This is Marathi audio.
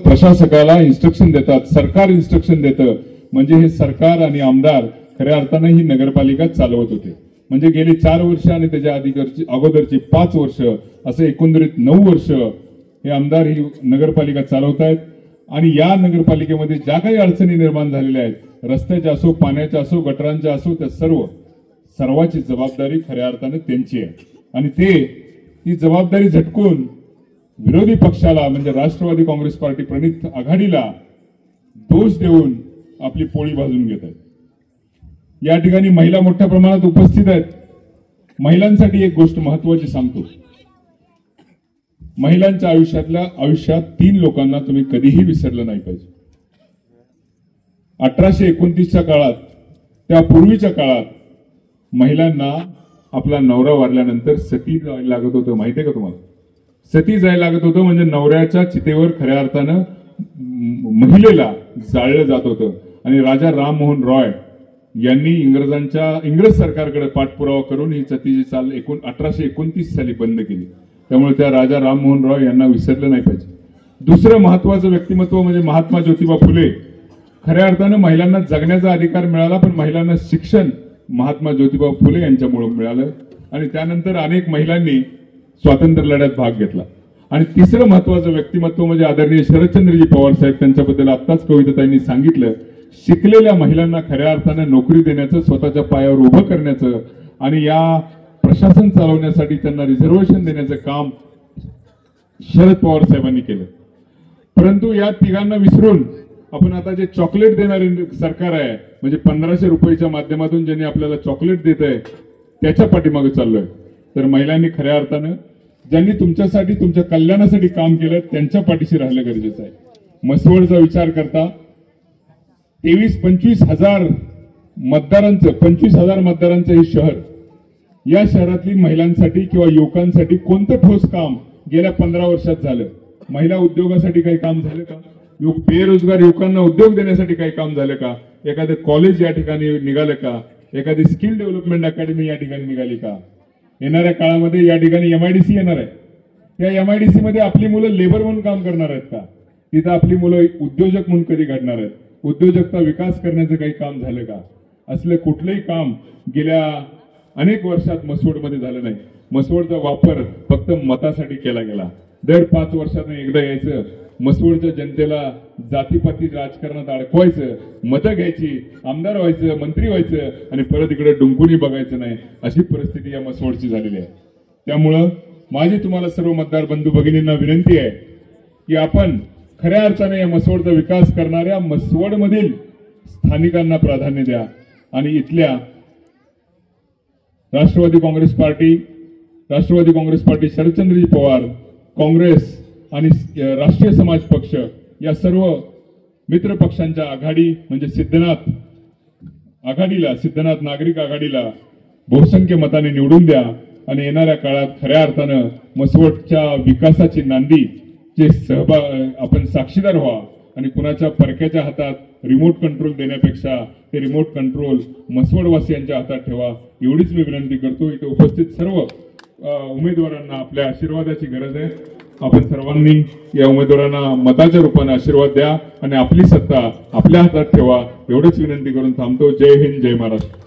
प्रशासकाला इन्स्ट्रक्शन देतात, सरकार इन्स्ट्रक्शन देतं, म्हणजे हे सरकार आणि आमदार खऱ्या अर्थाने ही नगरपालिका चालवत होते. म्हणजे गेली 4 वर्ष आणि त्याच्या अगोदरची 5 वर्ष असे एकंदरीत 9 वर्ष हे आमदार ही नगरपालिका चालवत आहेत. आणि या नगरपालिकेमध्ये ज्या काही अडचणी निर्माण झालेल्या आहेत, रस्त्याच्या असो, पाण्याच्या असो, गटारांच्या असो, त्या सर्वाची जबाबदारी खऱ्या अर्थाने त्यांची आहे. आणि ती जबाबदारी झटकून विरोधी पक्षाला म्हणजे राष्ट्रवादी काँग्रेस पार्टी प्रणित आघाडीला दोष देऊन आपली पोळी भाजून घेत आहेत. या ठिकाणी महिला मोठ्या प्रमाणात उपस्थित आहेत. महिलांसाठी एक गोष्ट महत्वाची सांगतो. महिलांच्या आयुष्यात 3 लोकांना तुम्ही कधीही विसरलं नाही पाहिजे. 1829च्या काळात, त्या पूर्वीच्या काळात महिलांना आपला नवरा वारल्यानंतर सती जायला लागत होतं. माहितीये का तुम्हाला? सती जायला लागत होतं म्हणजे नवऱ्याच्या चितेवर खऱ्या अर्थानं महिलेला जाळलं जात होतं. आणि राजा राममोहन रॉय यांनी इंग्रज सरकारकडे पाठपुरावा करून ही सतीची चाल 1829 साली बंद केली. त्यामुळे त्या राजा राममोहन रॉय यांना विसरलं नाही पाहिजे. दुसरं महत्वाचं व्यक्तिमत्व म्हणजे महात्मा ज्योतिबा फुले. खऱ्या अर्थानं महिलांना जगण्याचा अधिकार मिळाला, पण महिलांना शिक्षण महात्मा ज्योतिबा फुले यांच्यामुळे मिळालं. आणि त्यानंतर अनेक महिलांनी स्वातंत्र्य लढ्यात भाग घेतला. आणि तिसरं महत्वाचं व्यक्तिमत्व म्हणजे आदरणीय शरदचंद्रजी पवार साहेब. त्यांच्याबद्दल आत्ताच कविताताईंनी सांगितलं. शिकलेल्या महिलांना खऱ्या अर्थानं नोकरी देण्याचं, स्वतःच्या पायावर उभं करण्याचं आणि या प्रशासन चालवण्यासाठी त्यांना रिझर्वेशन देण्याचं काम शरद पवार साहेबांनी केलं. परंतु या तिघांना विसरून आपण आता जे चॉकलेट देणारे सरकार आहे, म्हणजे 1500 रुपयाच्या माध्यमातून ज्यांनी आपल्याला चॉकलेट देत आहे, त्याच्या पाठीमागे चाललोय. तर महिलांनी खऱ्या अर्थानं ज्यांनी तुमच्यासाठी, तुमच्या कल्याणासाठी काम केलं, त्यांच्या पाठीशी राहिलं गरजेचं आहे. मसवडचा विचार करता 23-25 हजार मतदारांचं, 25,000 मतदारांचं हे शहर, या शहरातली महिलांसाठी किंवा युवकांसाठी कोणतं ठोस काम गेल्या 15 वर्षात झालं? महिला उद्योगासाठी काही काम झालं का? बेरोजगार युवकांना उद्योग देण्यासाठी काही काम झालं का? एखादं कॉलेज या ठिकाणी निघालं का? एखादी स्किल डेव्हलपमेंट अकॅडमी या ठिकाणी निघाली का? येणाऱ्या काळामध्ये या ठिकाणी MIDC येणार आहे. त्या MIDC मध्ये आपली मुलं लेबर म्हणून काम करणार आहेत का? तिथं आपली मुलं उद्योजक म्हणून कधी घडणार आहेत? उद्योजकता विकास करण्याचं काही काम झालं का? असलं कुठलंही काम गेल्या अनेक वर्षात मसवडमध्ये झालं नाही. मसवडचा वापर फक्त मतासाठी केला गेला. दर 5 वर्षांनी एकदा यायचं, मसवडच्या जनतेला जातीपाती राजकारणात अडकवायचं, मतं घ्यायची, आमदार व्हायचं, मंत्री व्हायचं आणि परत इकडे डुंकुनी बघायचं नाही, अशी परिस्थिती या मसवडची झालेली आहे. त्यामुळं माझी तुम्हाला सर्व मतदार बंधू भगिनींना विनंती आहे की आपण खऱ्या अर्थाने या मसवडचा विकास करणाऱ्या मसवडमधील स्थानिकांना प्राधान्य द्या आणि इथल्या राष्ट्रवादी काँग्रेस पार्टी, शरदचंद्रजी पवार, काँग्रेस आणि राष्ट्रीय समाज पक्ष या सर्व मित्र पक्षांच्या आघाडी म्हणजे सिद्धनाथ नागरिक आघाडीला बहुसंख्य मताने निवडून द्या. आणि येणाऱ्या काळात खऱ्या अर्थानं मसवडच्या विकासाची नांदी जे आपण साक्षीदार व्हा आणि कुणाच्या परक्याच्या हातात रिमोट कंट्रोल देण्यापेक्षा ते रिमोट कंट्रोल मसवडवासियांच्या हातात ठेवा, एवढीच मी विनंती करतो. इथे उपस्थित सर्व उमेदवारांना आपल्या आशीर्वादाची गरज आहे. आपण सर्वांनी या उमेदवारांना मताच्या रूपाने आशीर्वाद द्या आणि आपली सत्ता आपल्या हातात ठेवा, एवढंच विनंती करून थांबतो. जय हिंद, जय महाराष्ट्र.